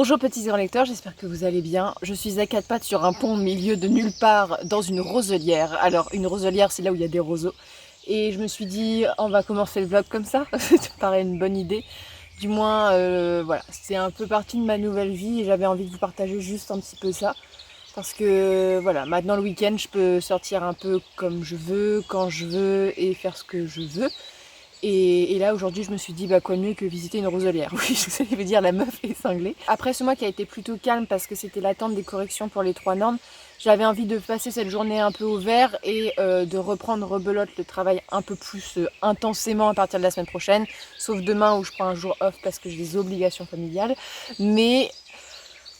Bonjour petits grands lecteurs, j'espère que vous allez bien. Je suis à quatre pattes sur un pont au milieu de nulle part dans une roselière. Alors une roselière, c'est là où il y a des roseaux. Et je me suis dit on va commencer le vlog comme ça, ça me paraît une bonne idée. Du moins voilà, c'est un peu partie de ma nouvelle vie et j'avais envie de vous partager juste un petit peu ça. Parce que voilà, maintenant le week-end je peux sortir un peu comme je veux, quand je veux et faire ce que je veux. Et là aujourd'hui je me suis dit bah quoi de mieux que visiter une roselière. Oui, je vais dire la meuf est cinglée. Après ce mois qui a été plutôt calme parce que c'était l'attente des corrections pour les 3 normes, j'avais envie de passer cette journée un peu au vert et de reprendre rebelote le travail un peu plus intensément à partir de la semaine prochaine. Sauf demain où je prends un jour off parce que j'ai des obligations familiales. Mais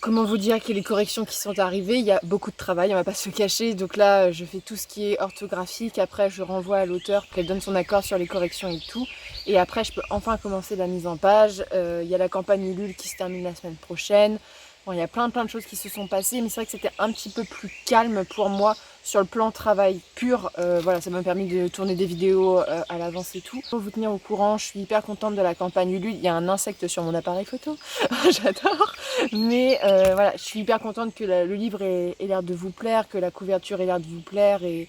comment vous dire que les corrections qui sont arrivées, il y a beaucoup de travail, on va pas se le cacher. Donc là, je fais tout ce qui est orthographique. Après, je renvoie à l'auteur pour qu'elle donne son accord sur les corrections et tout. Et après, je peux enfin commencer la mise en page. Il y a la campagne Ulule qui se termine la semaine prochaine. Bon, il y a plein de choses qui se sont passées, mais c'est vrai que c'était un petit peu plus calme pour moi sur le plan travail pur. Voilà, ça m'a permis de tourner des vidéos à l'avance et tout. Pour vous tenir au courant, je suis hyper contente de la campagne Ulule. Il y a un insecte sur mon appareil photo, j'adore. Mais voilà, je suis hyper contente que le livre ait l'air de vous plaire, que la couverture ait l'air de vous plaire et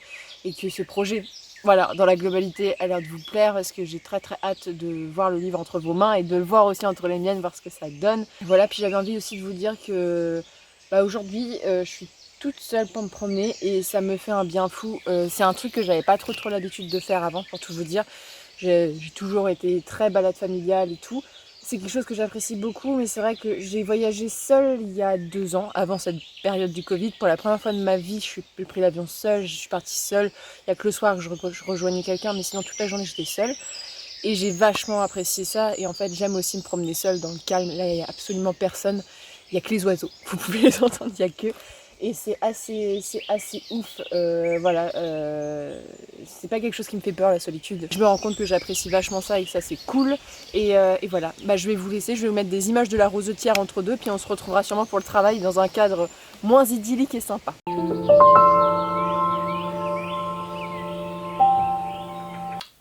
que ce projet, voilà, dans la globalité, a l'air de vous plaire parce que j'ai très hâte de voir le livre entre vos mains et de le voir aussi entre les miennes, voir ce que ça donne. Voilà, puis j'avais envie aussi de vous dire que aujourd'hui, je suis toute seule pour me promener et ça me fait un bien fou. C'est un truc que j'avais pas trop l'habitude de faire avant, pour tout vous dire. J'ai toujours été très balade familiale et tout. C'est quelque chose que j'apprécie beaucoup, mais c'est vrai que j'ai voyagé seule il y a 2 ans, avant cette période du Covid. Pour la première fois de ma vie, j'ai pris l'avion seule, je suis partie seule. Il n'y a que le soir que je rejoignais quelqu'un, mais sinon toute la journée j'étais seule. Et j'ai vachement apprécié ça. Et en fait, j'aime aussi me promener seule dans le calme. Là, il n'y a absolument personne. Il n'y a que les oiseaux. Vous pouvez les entendre, il n'y a que. Et c'est assez ouf, voilà, c'est pas quelque chose qui me fait peur la solitude. Je me rends compte que j'apprécie vachement ça et que ça c'est cool. Et voilà, je vais vous laisser, je vais vous mettre des images de la rosetière entre deux, puis on se retrouvera sûrement pour le travail dans un cadre moins idyllique et sympa.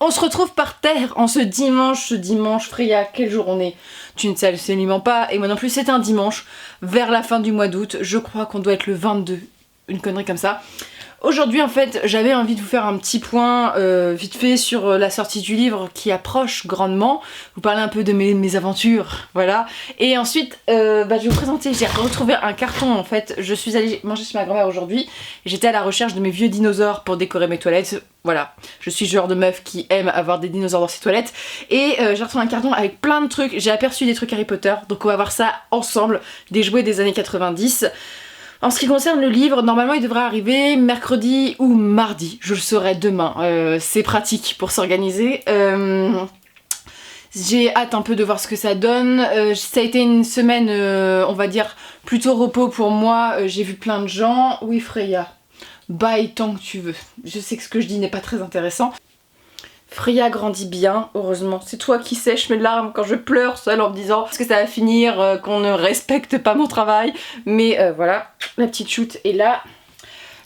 On se retrouve par terre en ce dimanche, Freya, quel jour on est? Tu ne sais absolument pas, et moi non plus, c'est un dimanche, vers la fin du mois d'août, je crois qu'on doit être le 22, une connerie comme ça. Aujourd'hui en fait, j'avais envie de vous faire un petit point vite fait sur la sortie du livre qui approche grandement, vous parler un peu de mes aventures, voilà. Et ensuite, je vais vous présenter, j'ai retrouvé un carton en fait, je suis allée manger chez ma grand-mère aujourd'hui, j'étais à la recherche de mes vieux dinosaures pour décorer mes toilettes. Voilà, je suis le genre de meuf qui aime avoir des dinosaures dans ses toilettes. Et j'ai retrouvé un carton avec plein de trucs, j'ai aperçu des trucs Harry Potter, donc on va voir ça ensemble, des jouets des années 90. En ce qui concerne le livre, normalement il devrait arriver mercredi ou mardi, je le saurai demain, c'est pratique pour s'organiser. J'ai hâte un peu de voir ce que ça donne, ça a été une semaine, on va dire, plutôt repos pour moi, j'ai vu plein de gens. Oui Freya, bye tant que tu veux, je sais que ce que je dis n'est pas très intéressant. Freya grandit bien, heureusement. C'est toi qui sèches mes larmes quand je pleure seule en me disant que ça va finir, qu'on ne respecte pas mon travail. Mais voilà, la petite shoot est là.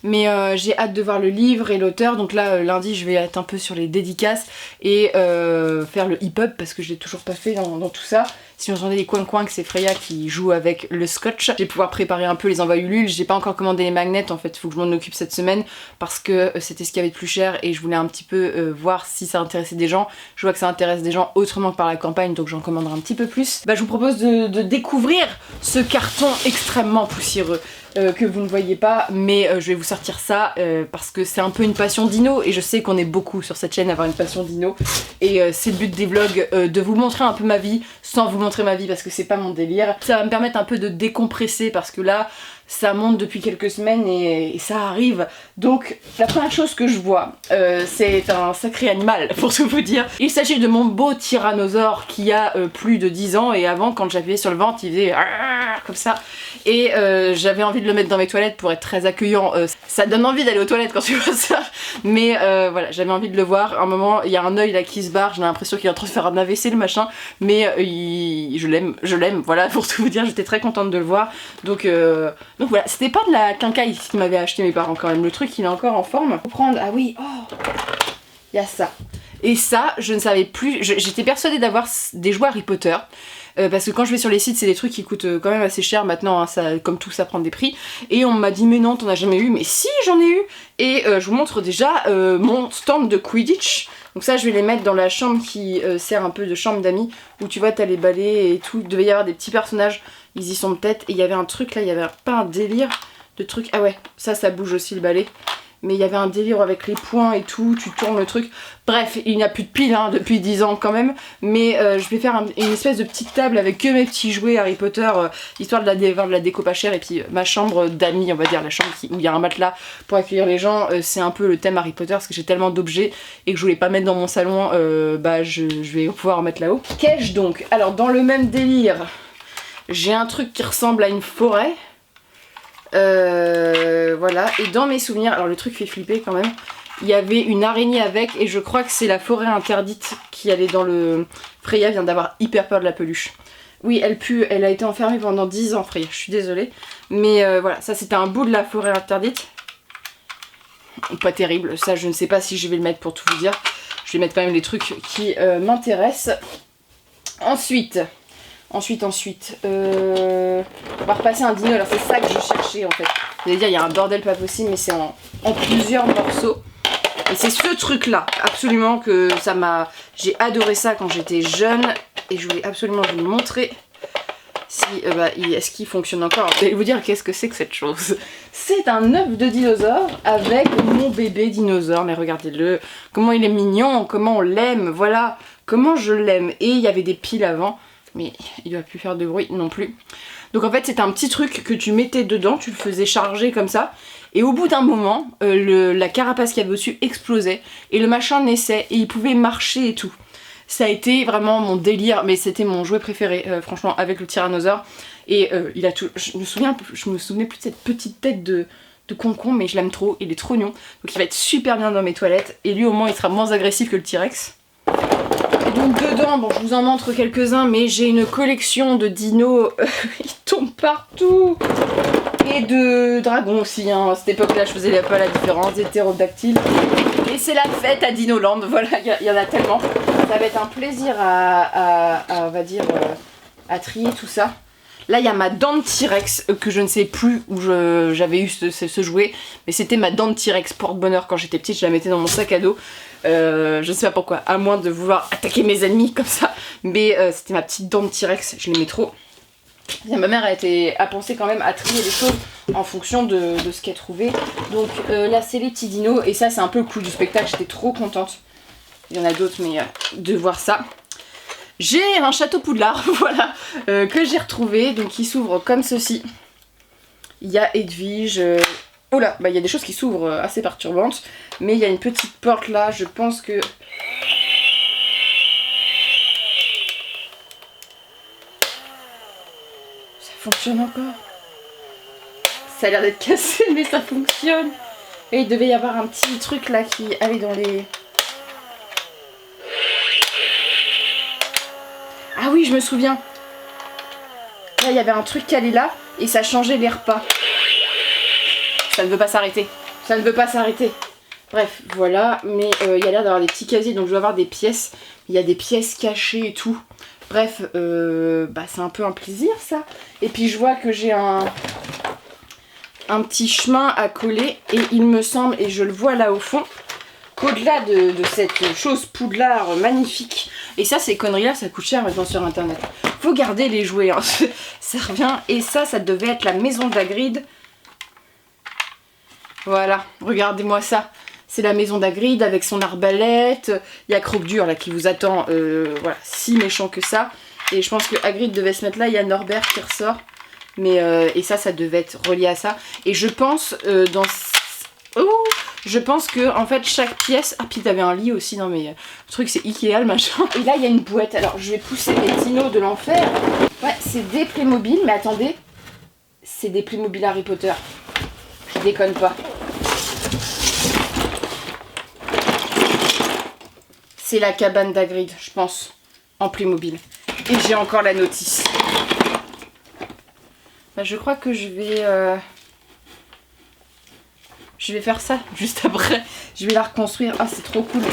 Mais j'ai hâte de voir le livre et l'auteur. Donc là, lundi, je vais être un peu sur les dédicaces et faire le hip-hop parce que je l'ai toujours pas fait dans tout ça. Si vous entendez les coins que c'est Freya qui joue avec le scotch. Je vais pouvoir préparer un peu les envois Ulule. J'ai pas encore commandé les magnets en fait, faut que je m'en occupe cette semaine parce que c'était ce qu'il y avait de plus cher et je voulais un petit peu voir si ça intéressait des gens. Je vois que ça intéresse des gens autrement que par la campagne, donc j'en commanderai un petit peu plus. Je vous propose de découvrir ce carton extrêmement poussiéreux. Que vous ne voyez pas, mais je vais vous sortir ça parce que c'est un peu une passion dino et je sais qu'on est beaucoup sur cette chaîne à avoir une passion dino et c'est le but des vlogs, de vous montrer un peu ma vie sans vous montrer ma vie parce que c'est pas mon délire. Ça va me permettre un peu de décompresser parce que là ça monte depuis quelques semaines et ça arrive. Donc la première chose que je vois, c'est un sacré animal pour tout vous dire. Il s'agit de mon beau tyrannosaure qui a plus de 10 ans et avant quand j'appuyais sur le ventre il faisait comme ça et j'avais envie de le mettre dans mes toilettes pour être très accueillant. Ça donne envie d'aller aux toilettes quand tu vois ça, mais voilà, j'avais envie de le voir. À un moment il y a un œil là qui se barre, j'ai l'impression qu'il est en train de faire un AVC le machin, mais je l'aime, voilà, pour tout vous dire, j'étais très contente de le voir. Donc voilà, c'était pas de la quincaille qui m'avait acheté mes parents quand même, le truc il est encore en forme. Faut prendre, ah oui, oh, il y a ça. Et ça, je ne savais plus, j'étais persuadée d'avoir des jouets Harry Potter. parce que quand je vais sur les sites, c'est des trucs qui coûtent quand même assez cher maintenant, hein, ça, comme tout ça prend des prix. Et on m'a dit mais non, t'en as jamais eu, mais si j'en ai eu. Et je vous montre déjà mon stand de Quidditch. Donc ça je vais les mettre dans la chambre qui sert un peu de chambre d'amis, où tu vois t'as les balais et tout, il devait y avoir des petits personnages, ils y sont peut-être. Et il y avait un truc là, il y avait pas un délire de trucs, ah ouais, ça bouge aussi le balai. Mais il y avait un délire avec les points et tout, tu tournes le truc. Bref, il n'y a plus de piles hein, depuis 10 ans quand même. Mais je vais faire une espèce de petite table avec que mes petits jouets Harry Potter, histoire de la déco pas chère. Et puis ma chambre d'amis, on va dire, la chambre où il y a un matelas pour accueillir les gens. C'est un peu le thème Harry Potter parce que j'ai tellement d'objets et que je voulais pas mettre dans mon salon. Je vais pouvoir en mettre là-haut. Qu'ai-je donc? Alors dans le même délire, j'ai un truc qui ressemble à une forêt. Voilà, et dans mes souvenirs, alors le truc fait flipper quand même, il y avait une araignée avec, et je crois que c'est la forêt interdite qui allait dans le... Freya vient d'avoir hyper peur de la peluche. Oui, elle pue, elle a été enfermée pendant 10 ans, Freya, je suis désolée. Mais voilà, ça c'était un bout de la forêt interdite. Pas terrible, ça je ne sais pas si je vais le mettre pour tout vous dire. Je vais mettre quand même les trucs qui m'intéressent. Ensuite, on va repasser un dino. Alors c'est ça que je cherchais en fait. Vous allez dire il y a un bordel pas possible, mais c'est en plusieurs morceaux. Et c'est ce truc là, absolument que ça m'a... J'ai adoré ça quand j'étais jeune. Et je voulais absolument vous le montrer. Si, est-ce qu'il fonctionne encore? Je vais vous dire qu'est-ce que c'est que cette chose. C'est un œuf de dinosaure avec mon bébé dinosaure. Mais regardez-le, comment il est mignon, comment on l'aime, voilà, comment je l'aime. Et il y avait des piles avant. Mais il doit plus faire de bruit non plus. Donc en fait c'était un petit truc que tu mettais dedans, tu le faisais charger comme ça. Et au bout d'un moment, la carapace qu'il y avait dessus explosait. Et le machin naissait et il pouvait marcher et tout. Ça a été vraiment mon délire, mais c'était mon jouet préféré, franchement, avec le tyrannosaure. Et il a tout... je me souvenais plus de cette petite tête de concombre, mais je l'aime trop, il est trop mignon. Donc il va être super bien dans mes toilettes. Et lui au moins il sera moins agressif que le T-Rex. Et donc dedans, bon je vous en montre quelques-uns, mais j'ai une collection de dinos, ils tombent partout. Et de dragons aussi, hein. À cette époque-là je faisais pas la différence, des ptérodactyles. Et c'est la fête à Dinoland, voilà, il y en a tellement. Ça va être un plaisir on va dire, à trier tout ça. Là il y a ma dent de T-Rex que je ne sais plus où j'avais eu ce jouet, mais c'était ma dent de T-Rex porte-bonheur quand j'étais petite, je la mettais dans mon sac à dos. Je ne sais pas pourquoi, à moins de vouloir attaquer mes ennemis comme ça, mais c'était ma petite dent de T-Rex, je l'aimais trop. Bien, ma mère a pensé quand même à trier les choses en fonction de ce qu'elle trouvait. Donc là c'est les petits dinos, et ça c'est un peu le clou du spectacle, j'étais trop contente. Il y en a d'autres, mais de voir ça. J'ai un château Poudlard, voilà, que j'ai retrouvé, donc qui s'ouvre comme ceci. Il y a Edwige... Oh là, bah il y a des choses qui s'ouvrent assez perturbantes, mais il y a une petite porte là, je pense que... Ça fonctionne encore. Ça a l'air d'être cassé, mais ça fonctionne. Et il devait y avoir un petit truc là qui allait dans les... Ah oui, je me souviens. Là, il y avait un truc qui allait là, et ça changeait les repas. Ça ne veut pas s'arrêter. Ça ne veut pas s'arrêter. Bref, voilà. Mais il y a l'air d'avoir des petits casiers, donc je dois avoir des pièces. Il y a des pièces cachées et tout. Bref, c'est un peu un plaisir, ça. Et puis je vois que j'ai un petit chemin à coller. Et il me semble, et je le vois là au fond, qu'au-delà de cette chose Poudlard magnifique, et ça ces conneries là ça coûte cher maintenant sur internet, faut garder les jouets hein. Ça revient, et ça devait être la maison d'Hagrid. Voilà, regardez-moi ça, c'est la maison d'Hagrid avec son arbalète, il y a Croque-Dur là qui vous attend, voilà, si méchant que ça, et je pense que Hagrid devait se mettre là, il y a Norbert qui ressort, mais et ça devait être relié à ça, et je pense je pense que en fait chaque pièce... Ah puis t'avais un lit aussi, non mais le truc c'est Ikea le machin. Et là il y a une boîte, alors je vais pousser mes dinos de l'enfer. Ouais c'est des Playmobil, mais attendez, c'est des Playmobil Harry Potter. Je déconne pas. C'est la cabane d'Hagrid, je pense, en Playmobil. Et j'ai encore la notice. Bah, je crois que je vais faire ça juste après. Je vais la reconstruire. Ah, c'est trop cool.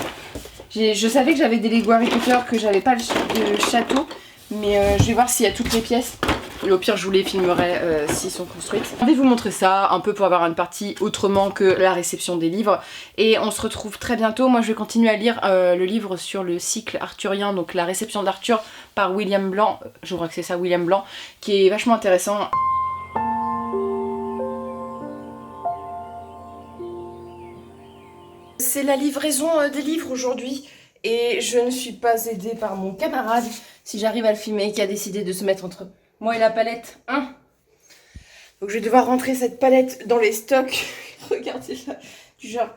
Je savais que j'avais des Lego Harry Potter, que j'avais pas le château. Mais je vais voir s'il y a toutes les pièces. Et au pire, je vous les filmerai s'ils sont construites. Je vais vous montrer ça, un peu pour avoir une partie autrement que la réception des livres. Et on se retrouve très bientôt. Moi, je vais continuer à lire le livre sur le cycle arthurien, donc la réception d'Arthur par William Blanc. Je crois que c'est ça, William Blanc, qui est vachement intéressant. C'est la livraison des livres aujourd'hui. Et je ne suis pas aidée par mon camarade, si j'arrive à le filmer, qui a décidé de se mettre entre moi et la palette. Hein, donc je vais devoir rentrer cette palette dans les stocks. Regardez là, du genre...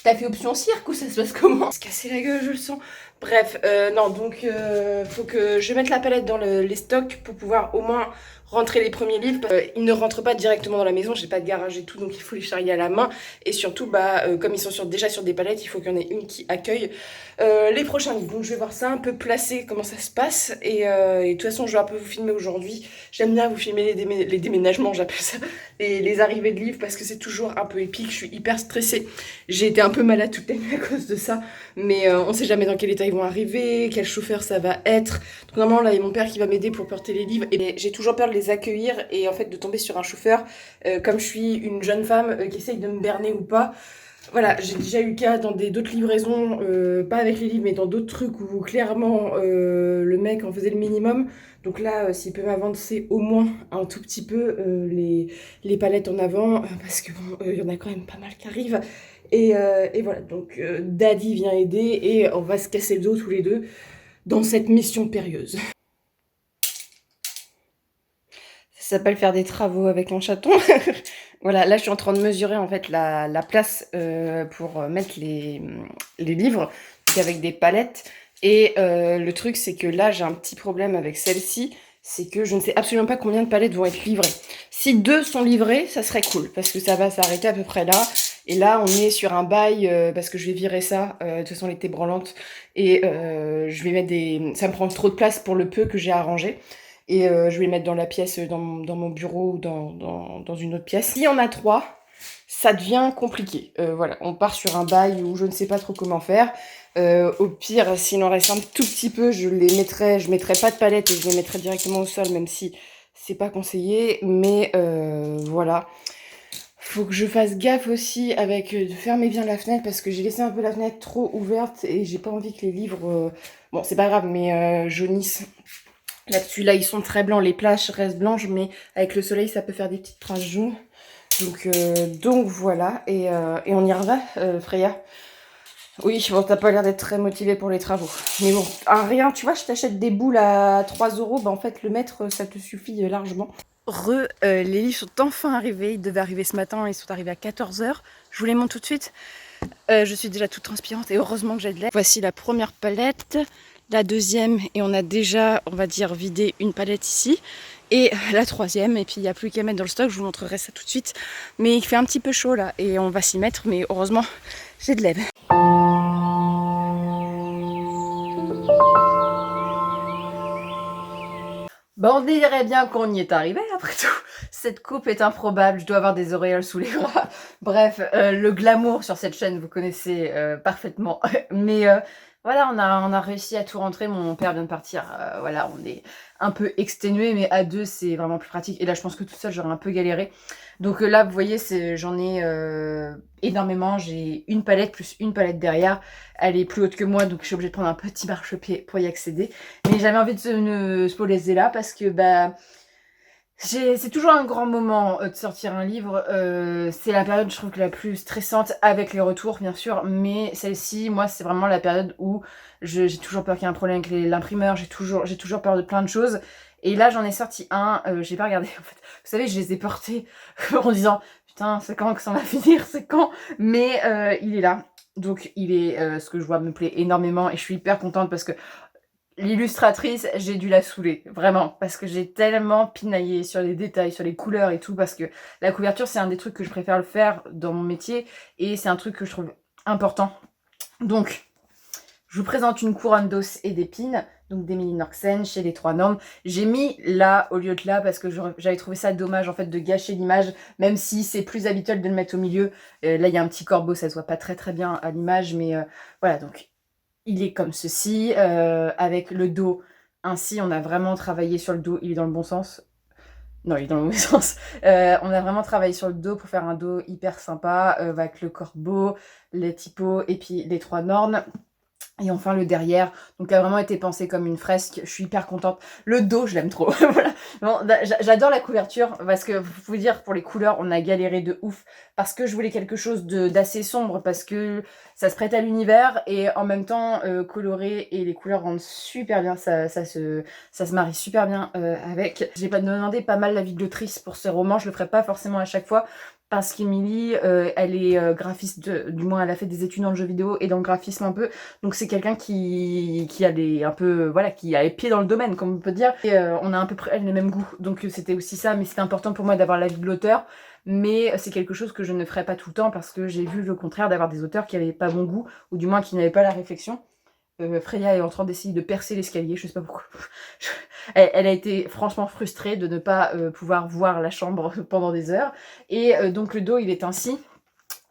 T'as fait option cirque ou ça se passe comment? Se casser la gueule, je le sens. Bref, non, donc faut que je mette la palette dans les stocks pour pouvoir au moins rentrer les premiers livres. Ils ne rentrent pas directement dans la maison, j'ai pas de garage et tout, donc il faut les charrier à la main. Et surtout, comme ils sont déjà sur des palettes, il faut qu'il y en ait une qui accueille les prochains livres. Donc je vais voir ça un peu placé, comment ça se passe. Et de toute façon, je vais un peu vous filmer aujourd'hui. J'aime bien vous filmer les déménagements, j'appelle ça, les arrivées de livres, parce que c'est toujours un peu épique. Je suis hyper stressée. J'ai été un peu malade toute la nuit à cause de ça. Mais on sait jamais dans quel état ils vont arriver, quel chauffeur ça va être. Donc normalement là il y a mon père qui va m'aider pour porter les livres. Et j'ai toujours peur de les accueillir et en fait de tomber sur un chauffeur. Comme je suis une jeune femme qui essaye de me berner ou pas. Voilà, j'ai déjà eu le cas dans d'autres livraisons, pas avec les livres mais dans d'autres trucs où clairement le mec en faisait le minimum. Donc là, s'il peut m'avancer au moins un tout petit peu les palettes en avant, parce que bon, il y en a quand même pas mal qui arrivent. Et voilà, donc Daddy vient aider et on va se casser le dos tous les deux dans cette mission périlleuse. Ça s'appelle faire des travaux avec un chaton. Voilà, là je suis en train de mesurer en fait la place pour mettre les livres, donc avec des palettes. Et le truc c'est que là j'ai un petit problème avec celle-ci, c'est que je ne sais absolument pas combien de palettes vont être livrées. Si 2 sont livrées, ça serait cool, parce que ça va s'arrêter à peu près là. Et là, on est sur un bail, parce que je vais virer ça, de toute façon, elle était branlante. Et je vais mettre ça me prend trop de place pour le peu que j'ai arrangé. Et je vais les mettre dans la pièce, dans mon bureau ou dans une autre pièce. S'il y en a 3, ça devient compliqué. Voilà, on part sur un bail où je ne sais pas trop comment faire. Au pire, s'il en reste un tout petit peu, je mettrai pas de palette et je les mettrai directement au sol, même si c'est pas conseillé. Mais voilà. Faut que je fasse gaffe aussi avec de fermer bien la fenêtre parce que j'ai laissé un peu la fenêtre trop ouverte et j'ai pas envie que les livres, bon c'est pas grave, mais jaunissent. Là-dessus, là ils sont très blancs, les plages restent blanches, mais avec le soleil ça peut faire des petites traces jaunes. Donc voilà, et on y va, Freya. Oui, bon, t'as pas l'air d'être très motivée pour les travaux. Mais bon, rien, tu vois, je t'achète des boules à 3 €, bah en fait, le mètre, ça te suffit largement. Les livres sont enfin arrivés, ils devaient arriver ce matin, ils sont arrivés à 14 h. Je vous les montre tout de suite. Je suis déjà toute transpirante et heureusement que j'ai de l'air. Voici la première palette, la deuxième, et on a déjà, on va dire, vidé une palette ici. Et la troisième, et puis il n'y a plus qu'à mettre dans le stock, je vous montrerai ça tout de suite. Mais il fait un petit peu chaud là, et on va s'y mettre, mais heureusement, j'ai de l'aide. Bon, on dirait bien qu'on y est arrivé après tout. Cette coupe est improbable, je dois avoir des auréoles sous les bras. Bref, le glamour sur cette chaîne, vous connaissez parfaitement. Mais voilà, on a réussi à tout rentrer. Mon père vient de partir. Voilà, on est un peu exténué, mais à 2, c'est vraiment plus pratique. Et là, je pense que toute seule, j'aurais un peu galéré. Donc là, vous voyez, j'en ai énormément. J'ai une palette plus une palette derrière. Elle est plus haute que moi, donc je suis obligée de prendre un petit marchepied pour y accéder. Mais j'avais envie de me spoiler là parce que c'est toujours un grand moment de sortir un livre. C'est la période, je trouve, la plus stressante avec les retours, bien sûr. Mais celle-ci, moi, c'est vraiment la période où j'ai toujours peur qu'il y ait un problème avec l'imprimeur. J'ai toujours peur de plein de choses. Et là, j'en ai sorti un. J'ai pas regardé, en fait. Vous savez, je les ai portés en disant « Putain, c'est quand que ça va finir? C'est quand ?» Mais il est là. Donc, il est ce que je vois me plaît énormément. Et je suis hyper contente parce que l'illustratrice, j'ai dû la saouler, vraiment, parce que j'ai tellement pinaillé sur les détails, sur les couleurs et tout, parce que la couverture, c'est un des trucs que je préfère le faire dans mon métier, et c'est un truc que je trouve important. Donc, je vous présente une couronne d'os et d'épines, donc d'Émilie Norxen, chez Les Trois Normes. J'ai mis là au lieu de là, parce que j'avais trouvé ça dommage, en fait, de gâcher l'image, même si c'est plus habituel de le mettre au milieu. Là, il y a un petit corbeau, ça se voit pas très très bien à l'image, mais voilà, donc... Il est comme ceci, avec le dos Ainsi, on a vraiment travaillé sur le dos. Il est dans le bon sens? Non, il est dans le mauvais sens. On a vraiment travaillé sur le dos pour faire un dos hyper sympa, avec le corbeau, les typos et puis les 3 nornes. Et enfin le derrière, donc a vraiment été pensé comme une fresque, je suis hyper contente. Le dos, je l'aime trop, voilà. Bon, j'adore la couverture, parce que, pour vous dire, pour les couleurs, on a galéré de ouf, parce que je voulais quelque chose d'assez sombre, parce que ça se prête à l'univers, et en même temps coloré, et les couleurs rendent super bien, ça se marie super bien avec. J'ai demandé pas mal l'avis de l'autrice pour ce roman, je le ferai pas forcément à chaque fois, parce qu'Émilie, elle est graphiste, du moins elle a fait des études dans le jeu vidéo et dans le graphisme un peu, donc c'est quelqu'un qui a un peu, voilà, qui a les pieds dans le domaine, comme on peut dire, et on a à peu près les mêmes goûts, donc c'était aussi ça, mais c'était important pour moi d'avoir l'avis de l'auteur, mais c'est quelque chose que je ne ferai pas tout le temps, parce que j'ai vu le contraire d'avoir des auteurs qui n'avaient pas bon goût, ou du moins qui n'avaient pas la réflexion. Freya est en train d'essayer de percer l'escalier, je sais pas pourquoi. Elle a été franchement frustrée de ne pas pouvoir voir la chambre pendant des heures. Et donc le dos, il est ainsi.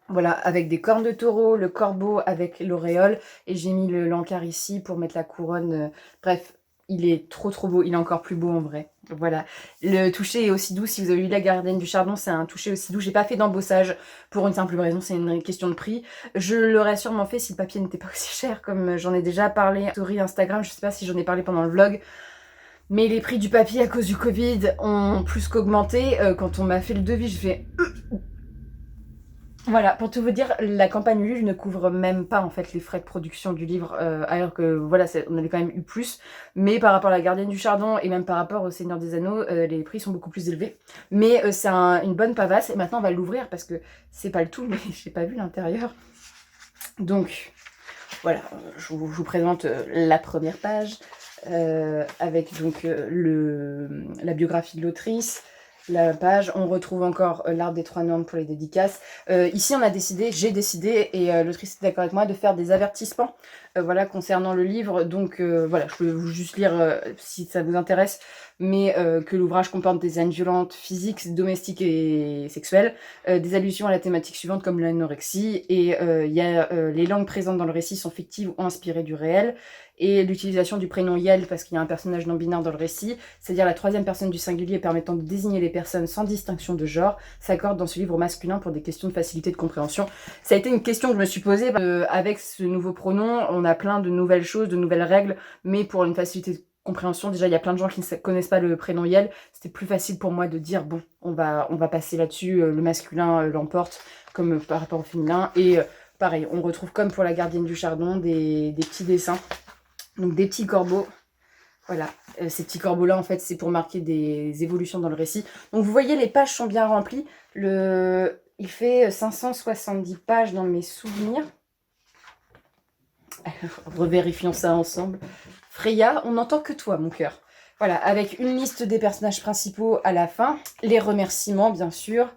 Voilà, avec des cornes de taureau, le corbeau avec l'auréole. Et j'ai mis le lancard ici pour mettre la couronne. Bref, il est trop beau. Il est encore plus beau en vrai. Voilà. Le toucher est aussi doux. Si vous avez eu La Gardienne du Chardon, c'est un toucher aussi doux. J'ai pas fait d'embossage pour une simple raison, c'est une question de prix. Je l'aurais sûrement fait si le papier n'était pas aussi cher, comme j'en ai déjà parlé. Story Instagram, je sais pas si j'en ai parlé pendant le vlog. Mais les prix du papier à cause du Covid ont plus qu'augmenté. Quand on m'a fait le devis, je fais... Voilà, pour tout vous dire, la campagne Ulule ne couvre même pas en fait les frais de production du livre, alors que voilà, on avait quand même eu plus. Mais par rapport à La Gardienne du Chardon et même par rapport au Seigneur des Anneaux, les prix sont beaucoup plus élevés. Mais c'est une bonne pavasse, et maintenant on va l'ouvrir parce que c'est pas le tout, mais j'ai pas vu l'intérieur. Donc voilà, je vous présente la première page, avec donc la biographie de l'autrice. La page, on retrouve encore l'arbre des 3 normes pour les dédicaces. Ici, j'ai décidé, et l'autrice est d'accord avec moi, de faire des avertissements voilà, concernant le livre. Donc voilà, je peux vous juste lire si ça vous intéresse, mais que l'ouvrage comporte des haines violentes, physiques, domestiques et sexuelles, des allusions à la thématique suivante comme l'anorexie, et les langues présentes dans le récit sont fictives ou inspirées du réel, et l'utilisation du prénom Yel, parce qu'il y a un personnage non-binaire dans le récit, c'est-à-dire la 3e personne du singulier permettant de désigner les personnes sans distinction de genre, s'accorde dans ce livre au masculin pour des questions de facilité de compréhension. Ça a été une question que je me suis posée. Avec ce nouveau pronom, on a plein de nouvelles choses, de nouvelles règles, mais pour une facilité de compréhension, déjà il y a plein de gens qui ne connaissent pas le prénom Yel, c'était plus facile pour moi de dire bon, on va passer là-dessus, le masculin l'emporte, comme par rapport au féminin, et pareil, on retrouve comme pour La Gardienne du Chardon des petits dessins. Donc des petits corbeaux, voilà, ces petits corbeaux-là, en fait, c'est pour marquer des évolutions dans le récit. Donc vous voyez, les pages sont bien remplies. Il fait 570 pages dans mes souvenirs. Alors, revérifions ça ensemble. Freya, on n'entend que toi, mon cœur. Voilà, avec une liste des personnages principaux à la fin, les remerciements, bien sûr,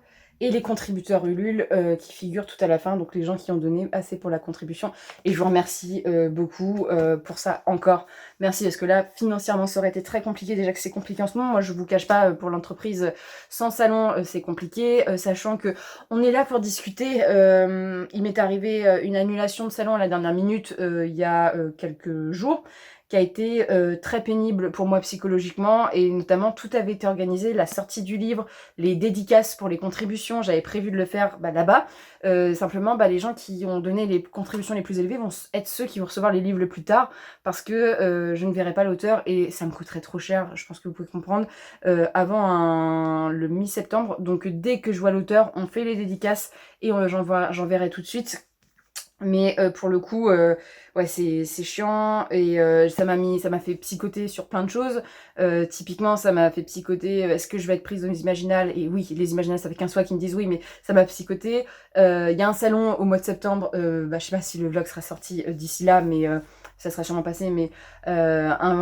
et les contributeurs Ulule qui figurent tout à la fin, donc les gens qui ont donné assez pour la contribution. Et je vous remercie beaucoup pour ça encore. Merci, parce que là, financièrement, ça aurait été très compliqué. Déjà que c'est compliqué en ce moment. Moi, je vous cache pas, pour l'entreprise, sans salon, c'est compliqué. Sachant que on est là pour discuter. Il m'est arrivé une annulation de salon à la dernière minute il y a quelques jours, qui a été très pénible pour moi psychologiquement, et notamment tout avait été organisé, la sortie du livre, les dédicaces pour les contributions, j'avais prévu de le faire là-bas. Simplement, les gens qui ont donné les contributions les plus élevées vont être ceux qui vont recevoir les livres le plus tard, parce que je ne verrai pas l'auteur et ça me coûterait trop cher, je pense que vous pouvez comprendre, avant le mi-septembre. Donc dès que je vois l'auteur, on fait les dédicaces et j'en verrai tout de suite. Mais pour le coup, ouais, c'est chiant, et ça m'a fait psychoter sur plein de choses. Typiquement, ça m'a fait psychoter, est-ce que je vais être prise dans les Imaginales? Et oui, les Imaginales, ça fait 15 fois qu'ils me disent oui, mais ça m'a psychoté. Il y a un salon au mois de septembre, je sais pas si le vlog sera sorti d'ici là, mais ça sera sûrement passé, mais un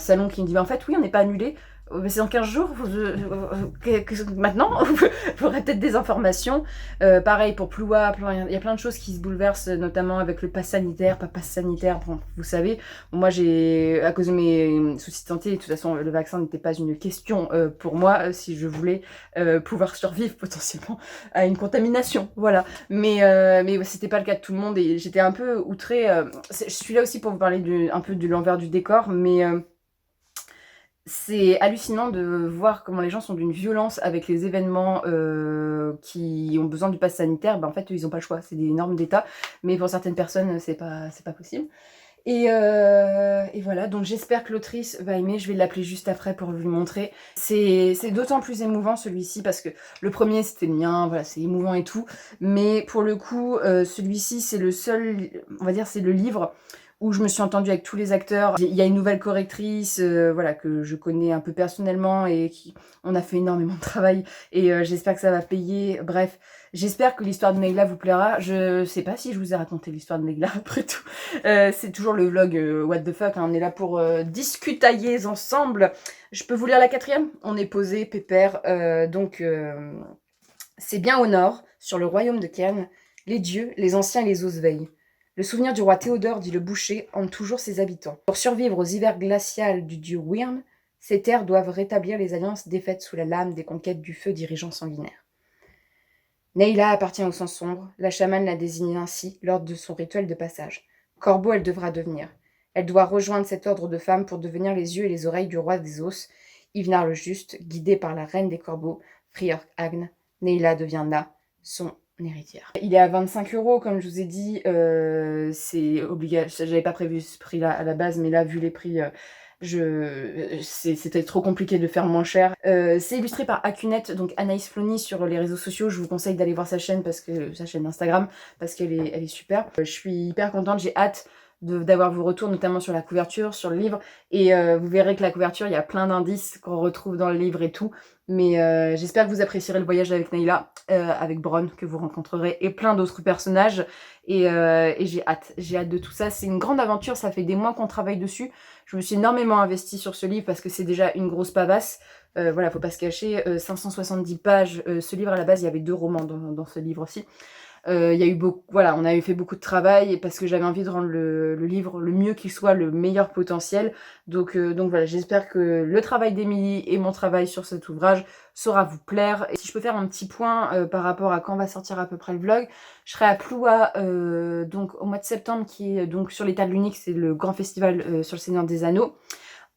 salon qui me dit, en fait, oui, on n'est pas annulé. Mais c'est dans 15 jours, maintenant, vous aurez peut-être des informations. Pareil pour Ploua, il y a plein de choses qui se bouleversent, notamment avec le pass sanitaire, pas pass sanitaire, bon, vous savez. Bon, moi, à cause de mes soucis de santé, de toute façon, le vaccin n'était pas une question pour moi, si je voulais pouvoir survivre potentiellement à une contamination, voilà. Mais c'était pas le cas de tout le monde et j'étais un peu outrée. Je suis là aussi pour vous parler un peu de l'envers du décor, mais c'est hallucinant de voir comment les gens sont d'une violence avec les événements qui ont besoin du pass sanitaire. Ben, en fait, eux, ils n'ont pas le choix, c'est des normes d'État, mais pour certaines personnes, c'est pas possible. Et voilà, donc j'espère que l'autrice va aimer, je vais l'appeler juste après pour lui montrer. C'est d'autant plus émouvant celui-ci, parce que le premier c'était le mien, voilà, c'est émouvant et tout, mais pour le coup, celui-ci c'est le seul, on va dire c'est le livre où je me suis entendue avec tous les acteurs. Il y a une nouvelle correctrice, voilà, que je connais un peu personnellement et on a fait énormément de travail et j'espère que ça va payer. Bref, j'espère que l'histoire de Neyla vous plaira. Je sais pas si je vous ai raconté l'histoire de Neyla après tout. C'est toujours le vlog what the fuck, hein, on est là pour discutailler ensemble. Je peux vous lire la 4e? On est posé, pépère. C'est bien au nord, sur le royaume de Cairn, les dieux, les anciens et les os veillent. Le souvenir du roi Théodore, dit le boucher, hante toujours ses habitants. Pour survivre aux hivers glaciales du dieu Wyrm, ces terres doivent rétablir les alliances défaites sous la lame des conquêtes du feu dirigeant sanguinaire. Neyla appartient au sang sombre, la chamane l'a désignée ainsi lors de son rituel de passage. Corbeau, elle devra devenir. Elle doit rejoindre cet ordre de femmes pour devenir les yeux et les oreilles du roi des os, Ivenar le Juste, guidé par la reine des corbeaux, Friork Agn. Neyla devient Na, son héritière. Il est à 25 €, comme je vous ai dit, c'est obligatoire. J'avais pas prévu ce prix-là à la base, mais là, vu les prix, c'était trop compliqué de faire moins cher. C'est illustré par Akunet, donc Anaïs Flony sur les réseaux sociaux. Je vous conseille d'aller voir sa chaîne Instagram, parce qu'elle est super. Je suis hyper contente, j'ai hâte d'avoir vos retours, notamment sur la couverture, sur le livre. Et vous verrez que la couverture, il y a plein d'indices qu'on retrouve dans le livre et tout. Mais j'espère que vous apprécierez le voyage avec Neyla, avec Bronn que vous rencontrerez et plein d'autres personnages. Et j'ai hâte de tout ça. C'est une grande aventure, ça fait des mois qu'on travaille dessus. Je me suis énormément investie sur ce livre parce que c'est déjà une grosse pavasse. Voilà, faut pas se cacher, 570 pages. Ce livre à la base, il y avait 2 romans dans ce livre aussi. Il y a eu voilà, on avait fait beaucoup de travail parce que j'avais envie de rendre le livre le mieux qu'il soit, le meilleur potentiel. Donc voilà, j'espère que le travail d'Émilie et mon travail sur cet ouvrage saura vous plaire. Et si je peux faire un petit point par rapport à quand va sortir à peu près le vlog, je serai à Ploua donc au mois de septembre, qui est donc sur l'état de l'Unique, c'est le grand festival sur le Seigneur des Anneaux.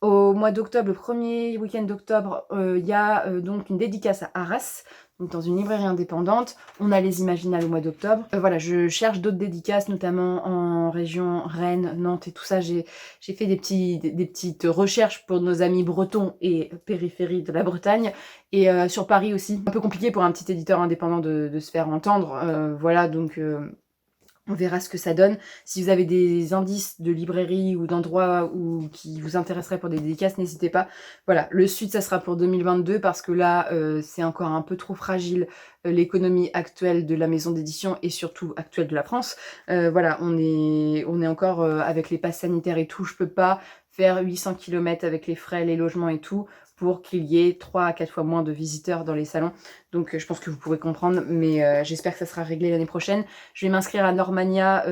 Au mois d'octobre, le premier week-end d'octobre, il y a donc une dédicace à Arras, donc dans une librairie indépendante. On a les Imaginales au mois d'octobre. Voilà, je cherche d'autres dédicaces, notamment en région Rennes, Nantes et tout ça. J'ai fait des petites recherches pour nos amis bretons et périphérie de la Bretagne. Et sur Paris aussi. Un peu compliqué pour un petit éditeur indépendant de se faire entendre. Voilà, donc on verra ce que ça donne. Si vous avez des indices de librairie ou d'endroits qui vous intéresseraient pour des dédicaces, n'hésitez pas. Voilà, le Sud, ça sera pour 2022 parce que là, c'est encore un peu trop fragile, l'économie actuelle de la maison d'édition et surtout actuelle de la France. Voilà, on est encore avec les passes sanitaires et tout. Je peux pas faire 800 km avec les frais, les logements et tout pour qu'il y ait 3 à 4 fois moins de visiteurs dans les salons. Donc je pense que vous pourrez comprendre, mais j'espère que ça sera réglé l'année prochaine. Je vais m'inscrire à Normania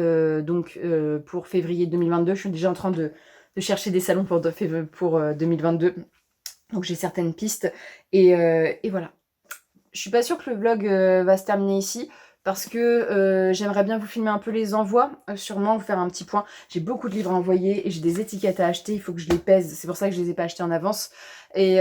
pour février 2022. Je suis déjà en train de chercher des salons pour 2022. Donc j'ai certaines pistes. Et voilà. Je suis pas sûre que le vlog va se terminer ici, parce que j'aimerais bien vous filmer un peu les envois, sûrement vous faire un petit point. J'ai beaucoup de livres à envoyer et j'ai des étiquettes à acheter, il faut que je les pèse, c'est pour ça que je les ai pas achetés en avance. Et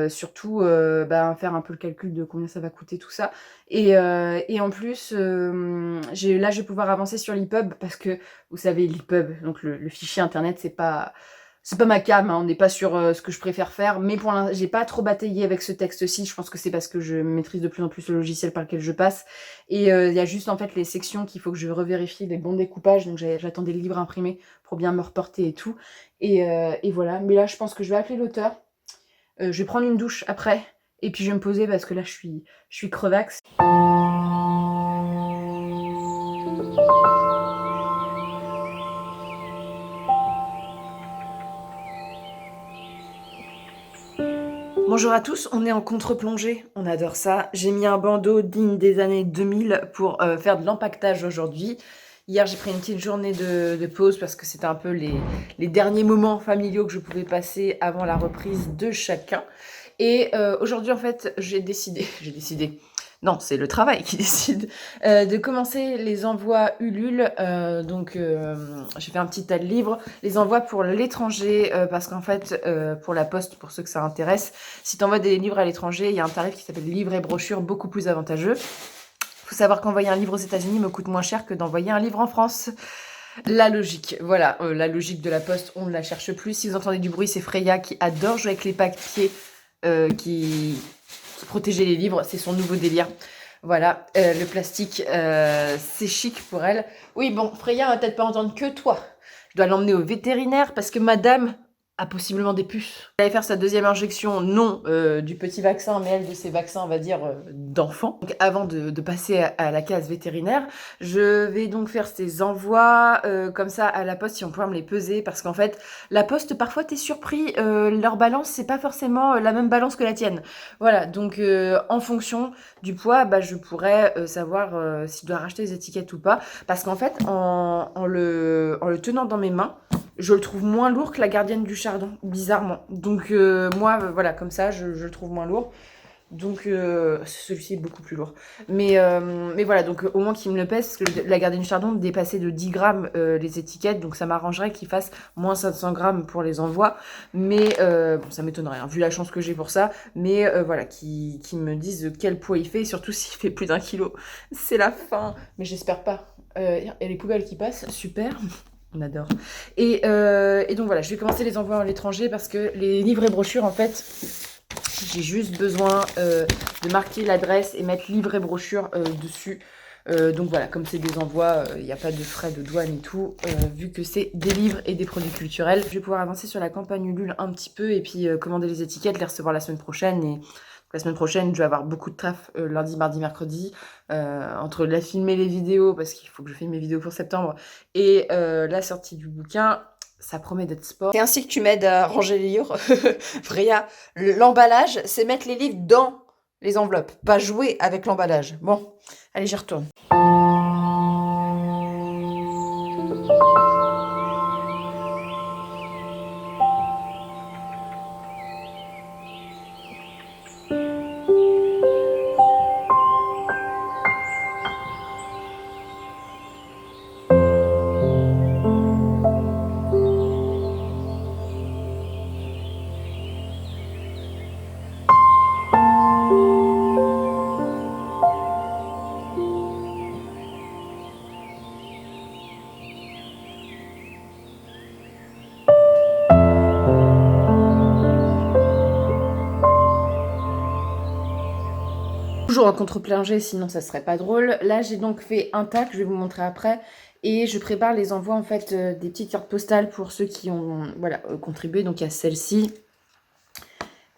surtout faire un peu le calcul de combien ça va coûter tout ça. Et en plus, là je vais pouvoir avancer sur l'EPUB, parce que vous savez, l'EPUB, donc le fichier internet, c'est pas ma came, hein, on n'est pas sur ce que je préfère faire, mais pour l'instant, j'ai pas trop bataillé avec ce texte-ci. Je pense que c'est parce que je maîtrise de plus en plus le logiciel par lequel je passe. Et il y a juste en fait les sections qu'il faut que je revérifie, les bons découpages. Donc j'attendais le livre imprimé pour bien me reporter et tout. Et voilà. Mais là, je pense que je vais appeler l'auteur. Je vais prendre une douche après. Et puis je vais me poser parce que là, je suis crevax. Bonjour à tous, on est en contre-plongée, on adore ça. J'ai mis un bandeau digne des années 2000 pour faire de l'empaquetage aujourd'hui. Hier, j'ai pris une petite journée de pause parce que c'était un peu les derniers moments familiaux que je pouvais passer avant la reprise de chacun. Et aujourd'hui, en fait, j'ai décidé, non, c'est le travail qui décide, de commencer les envois Ulule. J'ai fait un petit tas de livres, les envois pour l'étranger, parce qu'en fait, pour la poste, pour ceux que ça intéresse, si tu envoies des livres à l'étranger, il y a un tarif qui s'appelle livre et brochure, beaucoup plus avantageux. Faut savoir qu'envoyer un livre aux États-Unis me coûte moins cher que d'envoyer un livre en France. La logique, voilà, la logique de la poste, on ne la cherche plus. Si vous entendez du bruit, c'est Freya qui adore jouer avec les papiers, qui protéger les livres, c'est son nouveau délire. Voilà, le plastique, c'est chic pour elle. Oui, bon, Freya va peut-être pas entendre que toi. Je dois l'emmener au vétérinaire parce que madame a possiblement des puces. Elle va faire sa deuxième injection, non du petit vaccin, mais elle de ses vaccins, on va dire, d'enfants. Donc avant de passer à la case vétérinaire, je vais donc faire ces envois comme ça à la poste, si on peut me les peser, parce qu'en fait, la poste, parfois t'es surpris, leur balance, c'est pas forcément la même balance que la tienne. Voilà, donc en fonction du poids, bah, je pourrais savoir si je dois racheter les étiquettes ou pas, parce qu'en fait, en le tenant dans mes mains, je le trouve moins lourd que la gardienne du chardon, bizarrement. Donc moi, voilà, comme ça, je le trouve moins lourd. Donc celui-ci est beaucoup plus lourd. Mais voilà, donc au moins qu'il me le pèse, parce que la gardienne du chardon dépassait de 10 grammes les étiquettes, donc ça m'arrangerait qu'il fasse moins 500 grammes pour les envois. Mais bon, ça m'étonnerait, hein, vu la chance que j'ai pour ça. Mais voilà, qui me disent quel poids il fait, et surtout s'il fait plus d'1 kilo. C'est la fin, mais j'espère pas. Et les poubelles qui passent, super. On adore. Et donc voilà, je vais commencer les envois à l'étranger parce que les livres et brochures, en fait, j'ai juste besoin de marquer l'adresse et mettre livre et brochure dessus. Donc voilà, comme c'est des envois, il n'y a pas de frais de douane et tout, vu que c'est des livres et des produits culturels. Je vais pouvoir avancer sur la campagne Ulule un petit peu et puis commander les étiquettes, les recevoir la semaine prochaine. Et la semaine prochaine, je vais avoir beaucoup de taf lundi, mardi, mercredi, entre la filmer les vidéos, parce qu'il faut que je filme mes vidéos pour septembre, et la sortie du bouquin. Ça promet d'être sport. C'est ainsi que tu m'aides à ranger les livres. Freya, l'emballage, c'est mettre les livres dans les enveloppes, pas jouer avec l'emballage. Bon, allez, j'y retourne. Toujours en contre-plongée, sinon ça serait pas drôle. Là, j'ai donc fait un tac, je vais vous montrer après. Et je prépare les envois, en fait, des petites cartes postales pour ceux qui ont contribué. Donc il y a celle-ci,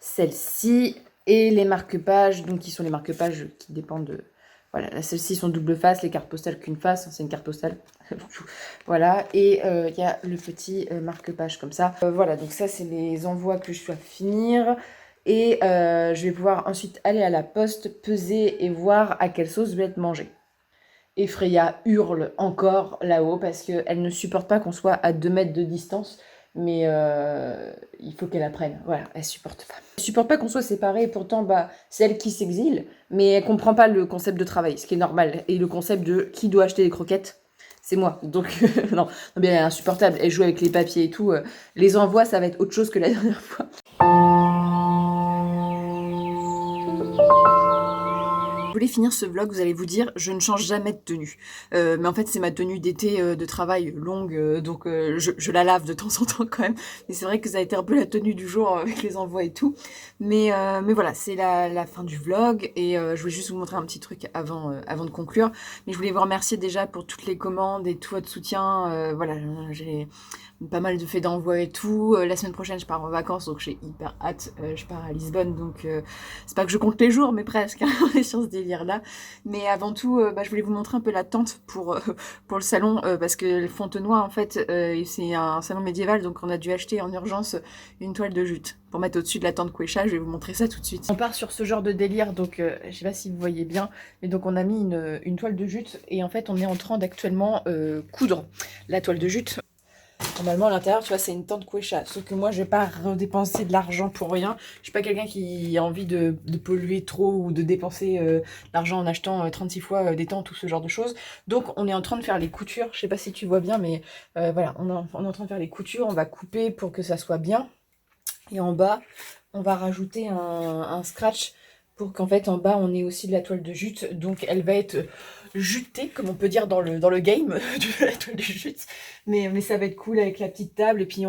celle-ci et les marque-pages, donc qui sont les marque-pages qui dépendent de... Voilà, celles-ci sont double face, les cartes postales qu'une face, c'est une carte postale. Voilà, et il y a le petit marque-page comme ça. Voilà, donc ça, c'est les envois que je dois finir. Et je vais pouvoir ensuite aller à la poste, peser et voir à quelle sauce je vais être mangée. Et Freya hurle encore là-haut parce qu'elle ne supporte pas qu'on soit à 2 mètres de distance. Mais il faut qu'elle apprenne. Voilà, elle supporte pas. Elle supporte pas qu'on soit séparés. Pourtant, bah, c'est elle qui s'exile. Mais elle comprend pas le concept de travail, ce qui est normal. Et le concept de qui doit acheter les croquettes, c'est moi. Donc, non, mais elle est insupportable. Elle joue avec les papiers et tout. Les envois, ça va être autre chose que la dernière fois. Je voulais finir ce vlog, vous allez vous dire, je ne change jamais de tenue. Mais en fait, c'est ma tenue d'été de travail longue, donc je la lave de temps en temps quand même. Mais c'est vrai que ça a été un peu la tenue du jour avec les envois et tout. Mais voilà, c'est la fin du vlog et je voulais juste vous montrer un petit truc avant de conclure. Mais je voulais vous remercier déjà pour toutes les commandes et tout votre soutien. Voilà, j'ai pas mal de faits d'envoi et tout. La semaine prochaine, je pars en vacances, donc j'ai hyper hâte. Je pars à Lisbonne, donc c'est pas que je compte les jours, mais presque, hein, on est sur ce délire-là. Mais avant tout, je voulais vous montrer un peu la tente pour le salon, parce que le Fontenoy, en fait, c'est un salon médiéval, donc on a dû acheter en urgence une toile de jute pour mettre au-dessus de la tente Quechua. Je vais vous montrer ça tout de suite. On part sur ce genre de délire, donc je sais pas si vous voyez bien, mais donc on a mis une toile de jute, et en fait on est en train d'actuellement coudre la toile de jute. Normalement à l'intérieur, tu vois, c'est une tente Quechua, sauf que moi je vais pas redépenser de l'argent pour rien. Je suis pas quelqu'un qui a envie de polluer trop ou de dépenser l'argent en achetant 36 fois des tentes ou ce genre de choses. Donc on est en train de faire les coutures, je sais pas si tu vois bien, mais voilà, on est en train de faire les coutures, on va couper pour que ça soit bien. Et en bas, on va rajouter un scratch pour qu'en fait en bas on ait aussi de la toile de jute. Donc elle va être jutée, comme on peut dire dans le game de la toile de jute. Mais ça va être cool avec la petite table. Et puis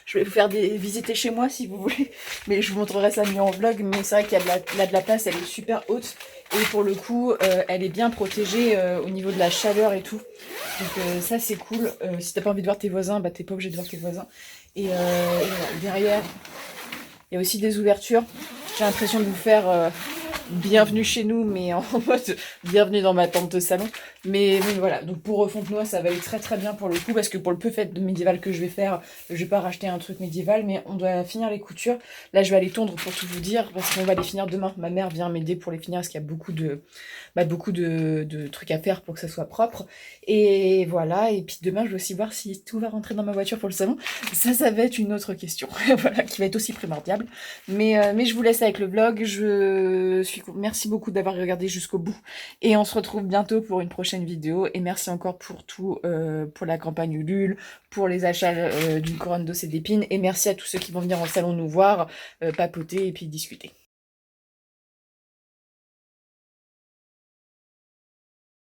je vais vous faire visiter chez moi si vous voulez. Mais je vous montrerai ça mieux en vlog. Mais c'est vrai qu'il y a de la place, elle est super haute. Et pour le coup, elle est bien protégée au niveau de la chaleur et tout. Donc ça c'est cool. Si t'as pas envie de voir tes voisins, bah t'es pas obligé de voir tes voisins. Et voilà, derrière, il y a aussi des ouvertures. J'ai l'impression de vous faire bienvenue chez nous, mais en mode bienvenue dans ma tente de salon. Mais voilà, donc pour Fontenoy, ça va aller très très bien pour le coup, parce que pour le peu fait de médiéval que je vais faire, je vais pas racheter un truc médiéval, mais on doit finir les coutures. Là, je vais aller tondre pour tout vous dire, parce qu'on va les finir demain. Ma mère vient m'aider pour les finir, parce qu'il y a beaucoup de trucs à faire pour que ça soit propre. Et voilà, et puis demain, je vais aussi voir si tout va rentrer dans ma voiture pour le salon. Ça va être une autre question, voilà, qui va être aussi primordiale. Mais je vous laisse avec le vlog. Merci beaucoup d'avoir regardé jusqu'au bout. Et on se retrouve bientôt pour une prochaine vidéo. Et merci encore pour tout, pour la campagne Ulule, pour les achats d'une couronne d'os et d'épines. Et merci à tous ceux qui vont venir en salon nous voir, papoter et puis discuter.